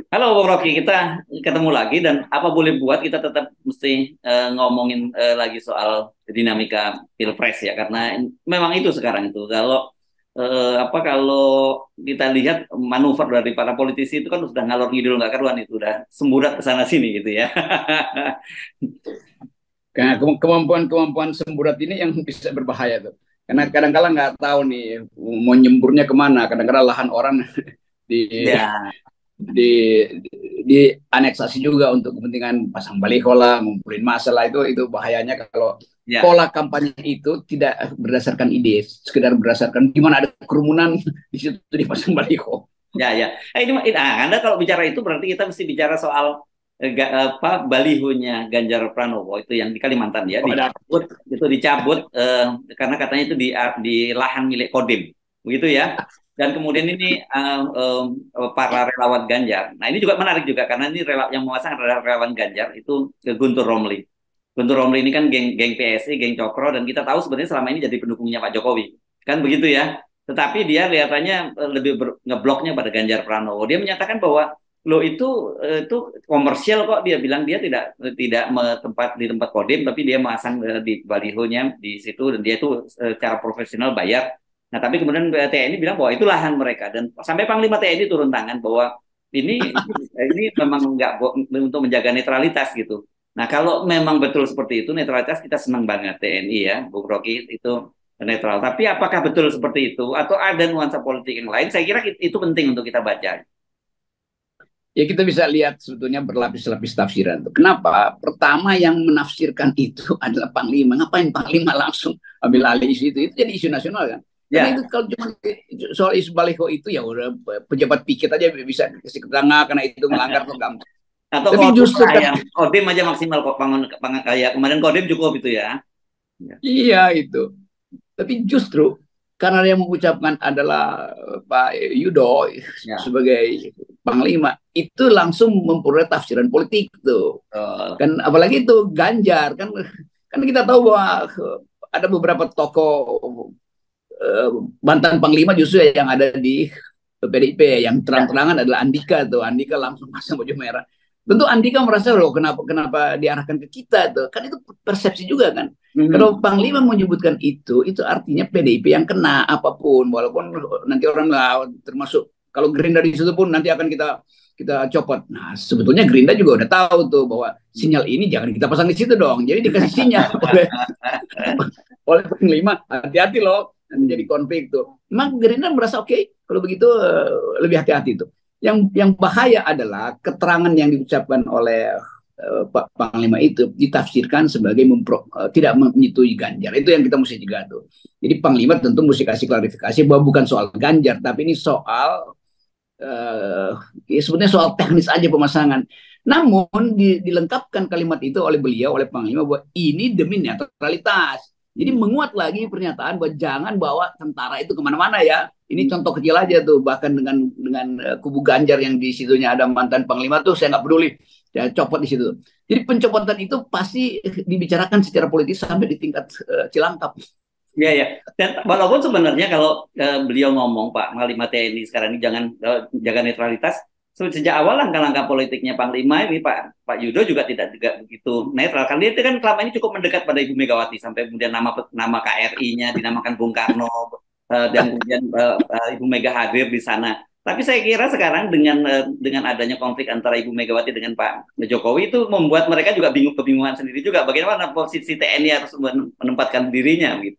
Halo Bung Rocky, kita ketemu lagi dan apa boleh buat kita tetap mesti ngomongin lagi soal dinamika Pilpres ya karena memang itu sekarang itu kalau kita lihat manuver dari para politisi itu kan sudah ngalor ngidul nggak karuan itu udah semburat ke sana sini gitu ya. Karena kemampuan semburat ini yang bisa berbahaya tuh. Karena kadang-kala nggak tahu nih mau nyemburnya kemana. Kadang-kadang lahan orang di Ya, di di aneksasi juga untuk kepentingan pasang baliho lah, ngumpulin massa lah, itu bahayanya kalau ya. pola kampanye itu tidak berdasarkan ide, sekedar berdasarkan gimana ada kerumunan di situ dipasang baliho. Ya, ya. Anda kalau bicara itu berarti kita mesti bicara soal balihonya Ganjar Pranowo itu yang di Kalimantan ya Oh, ada. dicabut karena katanya itu di lahan milik Kodim, begitu ya. Dan kemudian ini para relawan Ganjar. Nah ini juga menarik juga karena ini yang memasang adalah relawan Ganjar itu Guntur Romli. Guntur Romli ini kan geng PSI, geng Cokro dan kita tahu sebenarnya selama ini jadi pendukungnya Pak Jokowi, kan begitu ya. Tetapi dia kelihatannya lebih ngebloknya pada Ganjar Pranowo. Dia menyatakan bahwa lo itu komersial kok. Dia bilang dia tidak di tempat Kodim, tapi dia masang di balihonya di situ dan dia itu secara profesional bayar. Nah, tapi kemudian TNI bilang bahwa itu lahan mereka dan sampai Panglima TNI turun tangan bahwa ini memang nggak untuk menjaga netralitas gitu. Nah, kalau memang betul seperti itu netralitas kita senang banget TNI ya, Bung Rocky itu netral. Tapi apakah betul seperti itu atau ada nuansa politik yang lain? Saya kira itu penting untuk kita baca. Ya kita bisa lihat sebetulnya berlapis-lapis tafsiran. Kenapa? Pertama yang menafsirkan itu adalah Panglima. Ngapain Panglima langsung ambil alih isu itu? Itu jadi isu nasional kan? Karena itu Ya, kalau cuma soal isu baliho itu ya udah pejabat piket aja bisa kasih keterangan karena itu melanggar tuh gampang. atau Tapi Kodim justru lah kan ya. Kodim aja maksimal kok kayak kemarin Kodim cukup itu ya. Ya. iya itu. Tapi justru karena yang mengucapkan adalah Pak Yudo Ya. sebagai Panglima, itu langsung memperoleh tafsiran politik tuh. Uh, Kan apalagi itu Ganjar kan, kan kita tahu bahwa ada beberapa tokoh uh, mantan panglima justru yang ada di PDIP yang ya. terang-terangan adalah Andika tuh. Andika langsung pasang baju merah. Tentu Andika merasa loh kenapa kenapa diarahkan ke kita tuh. Kan itu persepsi juga kan. Kalau Mhm. Panglima menyebutkan itu artinya PDIP yang kena apapun, walaupun nanti orang lah termasuk kalau Gerindra di situ pun nanti akan kita kita copot. Nah, sebetulnya Gerindra juga udah tahu tuh bahwa sinyal ini jangan kita pasang di situ dong. Jadi dikasih sinyal oleh Panglima, hati-hati loh, nanti jadi konflik tuh. Memang Gerindra merasa oke, kalau begitu lebih hati-hati tuh. Yang bahaya adalah keterangan yang diucapkan oleh Pak Panglima itu ditafsirkan sebagai tidak menyetujui Ganjar. Itu yang kita mesti jaga tuh. Jadi Panglima tentu mesti kasih klarifikasi bahwa bukan soal Ganjar, tapi ini soal ya sebenarnya soal teknis aja pemasangan. Namun dilengkapkan kalimat itu oleh beliau, oleh Panglima bahwa ini demi netralitas. Jadi menguat lagi pernyataan bahwa jangan bawa tentara itu kemana-mana ya. Ini contoh kecil aja tuh, bahkan dengan kubu Ganjar yang di situnya ada mantan Panglima tuh saya nggak peduli, saya copot di situ. Jadi pencopotan itu pasti dibicarakan secara politis sampai di tingkat Cilangkap. Iya, ya. Dan walaupun sebenarnya kalau beliau ngomong Pak Panglima TNI sekarang ini jangan jaga netralitas, sejak awal langkah-langkah politiknya Panglima ini Pak Yudo juga tidak begitu netral. Kan dia itu kan selama ini cukup mendekat pada Ibu Megawati sampai kemudian nama KRI-nya dinamakan Bung Karno dan kemudian Ibu Mega hadir di sana. Tapi saya kira sekarang dengan adanya konflik antara Ibu Megawati dengan Pak Jokowi itu membuat mereka juga kebingungan sendiri juga bagaimana posisi TNI harus menempatkan dirinya gitu.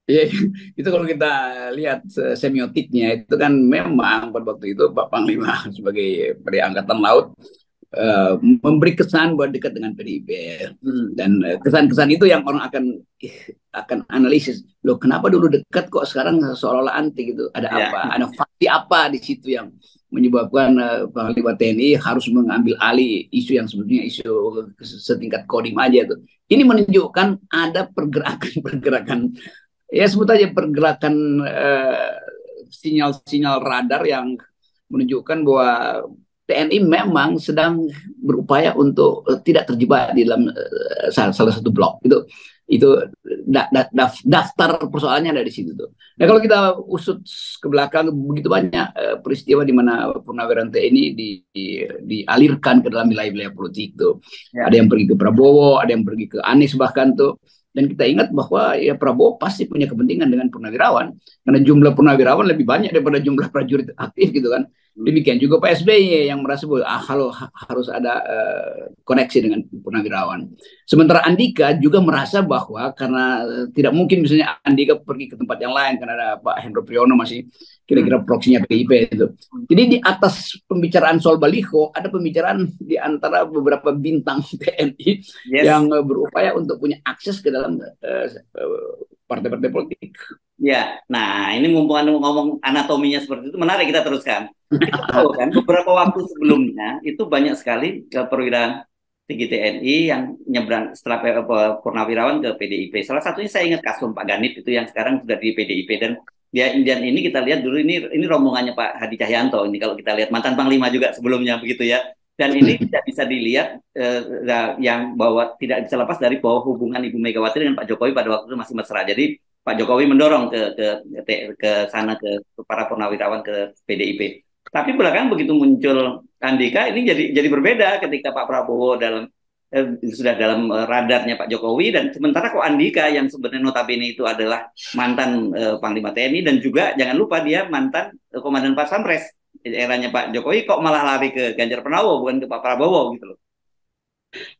Iya, itu kalau kita lihat semiotiknya itu kan memang pada waktu itu Pak Panglima sebagai Peri Angkatan Laut eh, memberi kesan bahwa dekat dengan PDIP Hmm. dan kesan-kesan itu yang orang akan analisis loh kenapa dulu dekat kok sekarang seolah-olah anti gitu, ada Ya, apa, ada fakti apa di situ yang menyebabkan Panglima TNI harus mengambil alih isu yang sebetulnya isu setingkat kodim aja tuh. Ini menunjukkan ada pergerakan-pergerakan, ya sebut aja pergerakan sinyal-sinyal radar yang menunjukkan bahwa TNI memang sedang berupaya untuk tidak terjebak di dalam salah satu blok itu. Itu daftar persoalannya ada di situ tuh. Nah kalau kita usut ke belakang, begitu banyak peristiwa di mana Purnawiran TNI dialirkan ke dalam wilayah-wilayah politik tuh. Ya. Ada yang pergi ke Prabowo, ada yang pergi ke Anies bahkan tuh. Dan kita ingat bahwa ya Prabowo pasti punya kepentingan dengan purnawirawan, karena jumlah purnawirawan lebih banyak daripada jumlah prajurit aktif gitu kan. Demikian juga Pak SBY yang merasa bahwa harus ada koneksi dengan purnawirawan. Sementara Andika juga merasa bahwa karena tidak mungkin misalnya Andika pergi ke tempat yang lain karena ada Pak Hendro Priyono masih kira-kira proksinya PDIP itu. Jadi di atas pembicaraan soal baliho ada pembicaraan di antara beberapa bintang TNI yang berupaya untuk punya akses ke dalam partai-partai politik. Ya, nah ini mumpung ngomong anatominya seperti itu, menarik kita teruskan. Kita tahu kan beberapa waktu sebelumnya itu banyak sekali perwira tinggi TNI yang nyebrang setelah purnawirawan ke PDIP. Salah satunya saya ingat kasus Pak Ganip itu yang sekarang sudah di PDIP, dan ini kita lihat dulu ini rombongannya Pak Hadi Cahyanto. Ini kalau kita lihat mantan Panglima juga sebelumnya begitu ya. Dan ini tidak bisa dilihat yang bahwa tidak bisa lepas dari bahwa hubungan Ibu Megawati dengan Pak Jokowi pada waktu itu masih mesra. Jadi Pak Jokowi mendorong ke sana ke para purnawirawan ke PDIP. Tapi belakangan begitu muncul Andika ini jadi berbeda ketika Pak Prabowo sudah dalam radarnya Pak Jokowi, dan sementara kok Andika yang sebenarnya notabene itu adalah mantan Panglima TNI dan juga jangan lupa dia mantan Komandan Pas Pampres eranya Pak Jokowi, kok malah lari ke Ganjar Pranowo bukan ke Pak Prabowo gitu loh.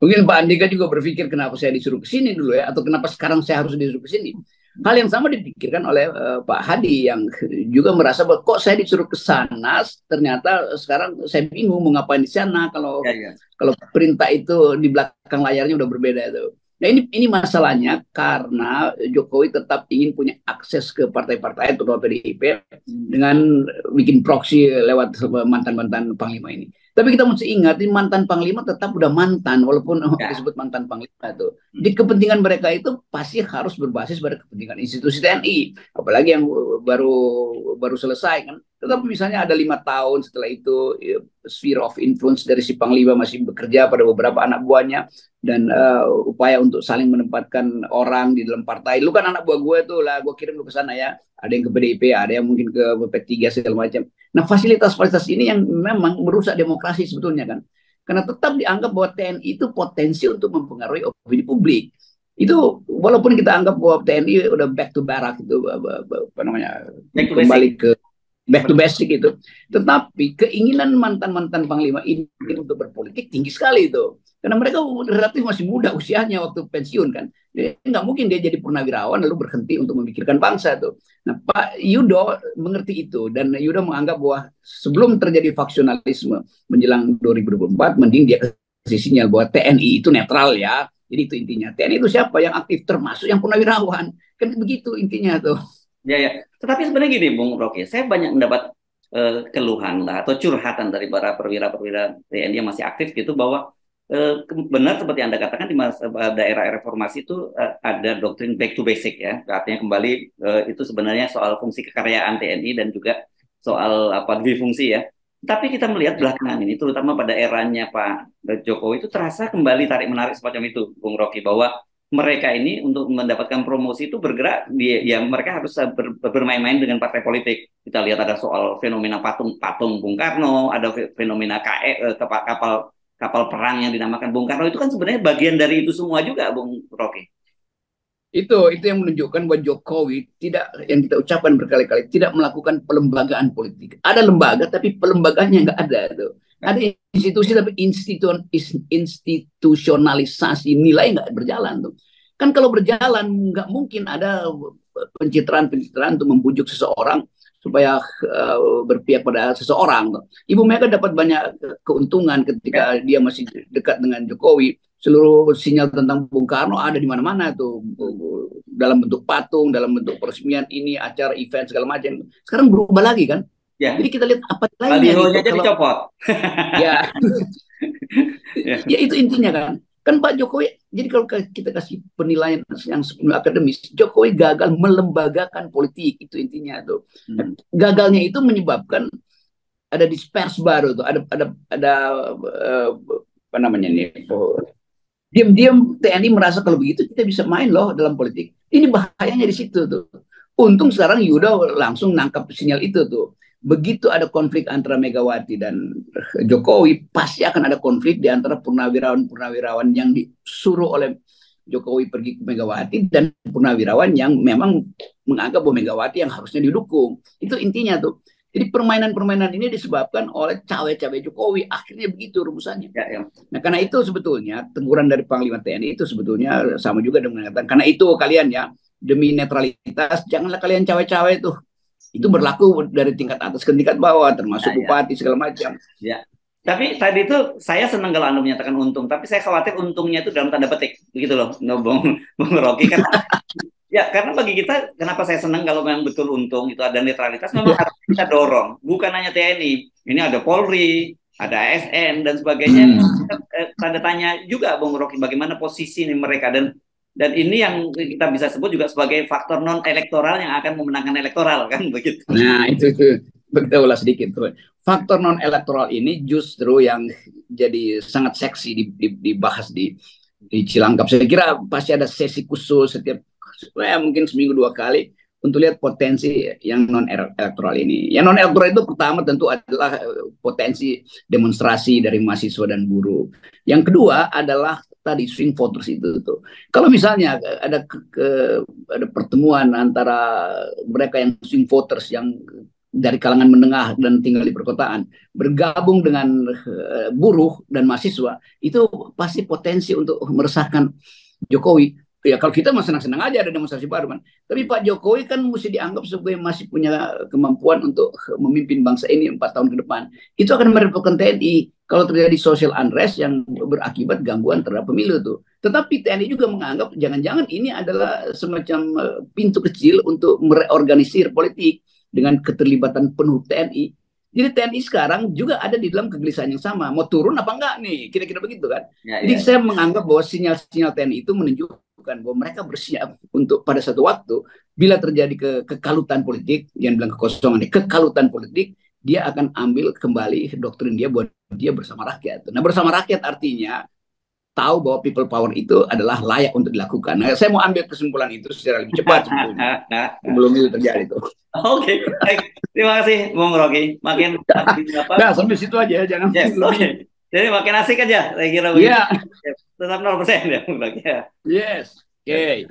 Mungkin Pak Andika juga berpikir kenapa saya disuruh ke sini dulu ya, atau kenapa sekarang saya harus disuruh ke sini. Hal yang sama dipikirkan oleh Pak Hadi yang juga merasa bahwa kok saya disuruh ke sana, ternyata sekarang saya bingung mau ngapain di sana kalau kalau perintah itu di belakang layarnya udah berbeda itu. Nah ini masalahnya karena Jokowi tetap ingin punya akses ke partai-partai terutama PDIP dengan bikin proksi lewat mantan-mantan panglima ini. Tapi kita mesti ingat, ini mantan panglima tetap udah mantan, walaupun disebut mantan panglima itu. Di kepentingan mereka itu pasti harus berbasis pada kepentingan institusi TNI, apalagi yang baru selesai kan. Tetapi misalnya ada 5 tahun setelah itu, sphere of influence dari si panglima masih bekerja pada beberapa anak buahnya, dan upaya untuk saling menempatkan orang di dalam partai. Lu kan anak buah gue tuh lah, gue kirim lu ke sana ya. Ada yang ke PDIP, ada yang mungkin ke P3 segala macam. Nah, fasilitas-fasilitas ini yang memang merusak demokrasi sebetulnya kan. Karena tetap dianggap bahwa TNI itu potensi untuk mempengaruhi opini publik. Itu walaupun kita anggap bahwa TNI udah back to barak itu apa namanya? Kembali ke back to basic itu. Tetapi keinginan mantan-mantan panglima ini untuk berpolitik tinggi sekali itu. Karena mereka relatif masih muda usianya waktu pensiun kan. Jadi nggak mungkin dia jadi purnawirawan lalu berhenti untuk memikirkan bangsa tuh. Nah Pak Yudo mengerti itu, dan Yudo menganggap bahwa sebelum terjadi faksionalisme menjelang 2024, mending dia kasih sinyal bahwa TNI itu netral ya. Jadi itu intinya. TNI itu siapa yang aktif, termasuk yang purnawirawan. Kan begitu intinya tuh. Ya. Tetapi sebenarnya gini Bung Rocky, saya banyak mendapat keluhan lah atau curhatan dari para perwira-perwira TNI yang masih aktif gitu, bahwa benar seperti Anda katakan di daerah reformasi itu ada doktrin back to basic ya, artinya kembali itu sebenarnya soal fungsi kekaryaan TNI dan juga soal dui fungsi ya. Tapi kita melihat belakangan ini terutama pada eranya Pak Jokowi itu terasa kembali tarik menarik semacam itu Bung Rocky, bahwa mereka ini untuk mendapatkan promosi itu bergerak ya mereka harus bermain-main dengan partai politik. Kita lihat ada soal fenomena patung Bung Karno, ada fenomena kapal perang yang dinamakan Bung Karno, itu kan sebenarnya bagian dari itu semua juga, Bung Rocky. Itu yang menunjukkan bahwa Jokowi tidak, yang kita ucapkan berkali-kali, tidak melakukan pelembagaan politik. Ada lembaga tapi pelembagaannya nggak ada tuh. Ada institusi tapi institusionalisasi nilai nggak berjalan tuh. Kan kalau berjalan nggak mungkin ada pencitraan untuk membujuk seseorang supaya berpihak pada seseorang. Ibu Mega dapat banyak keuntungan ketika dia masih dekat dengan Jokowi. Seluruh sinyal tentang Bung Karno ada di mana-mana tuh, dalam bentuk patung, dalam bentuk peresmian ini, acara event segala macam. Sekarang berubah lagi kan? Ya. Jadi kita lihat apa lainnya gitu. Jadi copot. Ya. Ya itu intinya kan. Kan Pak Jokowi, jadi kalau kita kasih penilaian yang akademis, Jokowi gagal melembagakan politik, itu intinya tuh. Gagalnya itu menyebabkan ada dispers baru tuh, ada apa namanya nih, Diam-diam TNI merasa kalau begitu kita bisa main loh dalam politik. Ini bahayanya di situ tuh. Untung sekarang Yuda langsung nangkap sinyal itu tuh. Begitu ada konflik antara Megawati dan Jokowi, pasti akan ada konflik di antara purnawirawan-purnawirawan yang disuruh oleh Jokowi pergi ke Megawati dan purnawirawan yang memang menganggap bahwa Megawati yang harusnya didukung. Itu intinya tuh. Jadi permainan-permainan ini disebabkan oleh cawe-cawe Jokowi. Akhirnya begitu rumusannya. Ya, ya. Nah, karena itu sebetulnya teguran dari Panglima TNI itu sebetulnya sama juga dengan mengatakan, karena itu kalian ya, demi netralitas, janganlah kalian cawe-cawe itu. Itu berlaku dari tingkat atas ke tingkat bawah, termasuk Ya, ya. bupati segala macam. Ya. Tapi tadi itu saya senang kalau Anda menyatakan untung, tapi saya khawatir untungnya itu dalam tanda petik, begitu loh, Bung Rocky. Karena ya, karena bagi kita, kenapa saya senang kalau memang betul untung itu ada netralitas, memang harus kita dorong. Bukan hanya TNI, ini ada Polri, ada ASN dan sebagainya. Tanda tanya juga, Bung Rocky, bagaimana posisi mereka dan ini yang kita bisa sebut juga sebagai faktor non elektoral yang akan memenangkan elektoral, kan begitu. Nah, itu kita ulas sedikit tuh. Faktor non elektoral ini justru yang jadi sangat seksi dibahas di Cilangkap. Saya kira pasti ada sesi khusus setiap mungkin seminggu 2 kali untuk lihat potensi yang non elektoral ini. Yang non elektoral itu pertama tentu adalah potensi demonstrasi dari mahasiswa dan buruh. Yang kedua adalah tadi swing voters itu tuh. Kalau misalnya ada ada pertemuan antara mereka yang swing voters yang dari kalangan menengah dan tinggal di perkotaan bergabung dengan buruh dan mahasiswa, itu pasti potensi untuk meresahkan Jokowi. Ya kalau kita masih senang-senang aja ada demonstrasi baru kan. Tapi Pak Jokowi kan mesti dianggap sebagai masih punya kemampuan untuk memimpin bangsa ini 4 tahun ke depan. Itu akan merepotkan TNI kalau terjadi social unrest yang berakibat gangguan terhadap pemilu tuh. Tetapi TNI juga menganggap jangan-jangan ini adalah semacam pintu kecil untuk mereorganisir politik dengan keterlibatan penuh TNI. Jadi TNI sekarang juga ada di dalam kegelisahan yang sama. Mau turun apa enggak nih? Kira-kira begitu kan. Ya, Jadi ya. saya menganggap bahwa sinyal-sinyal TNI itu menunjukkan bahwa mereka bersiap untuk pada satu waktu bila terjadi kekalutan politik, yang bilang kekosongan, kekalutan politik, dia akan ambil kembali doktrin dia buat dia bersama rakyat. Nah, bersama rakyat artinya tahu bahwa people power itu adalah layak untuk dilakukan. Nah, saya mau ambil kesimpulan itu secara lebih cepat sebetulnya. Sebelum itu terjadi itu. Oke, baik. Terima kasih, Bung Rocky. Makin apa? Nah, sampai situ aja, jangan lebih. Jadi makin asik aja, saya kira. Iya. Tetap 0% ya, Bung Rocky. Yes. Oke.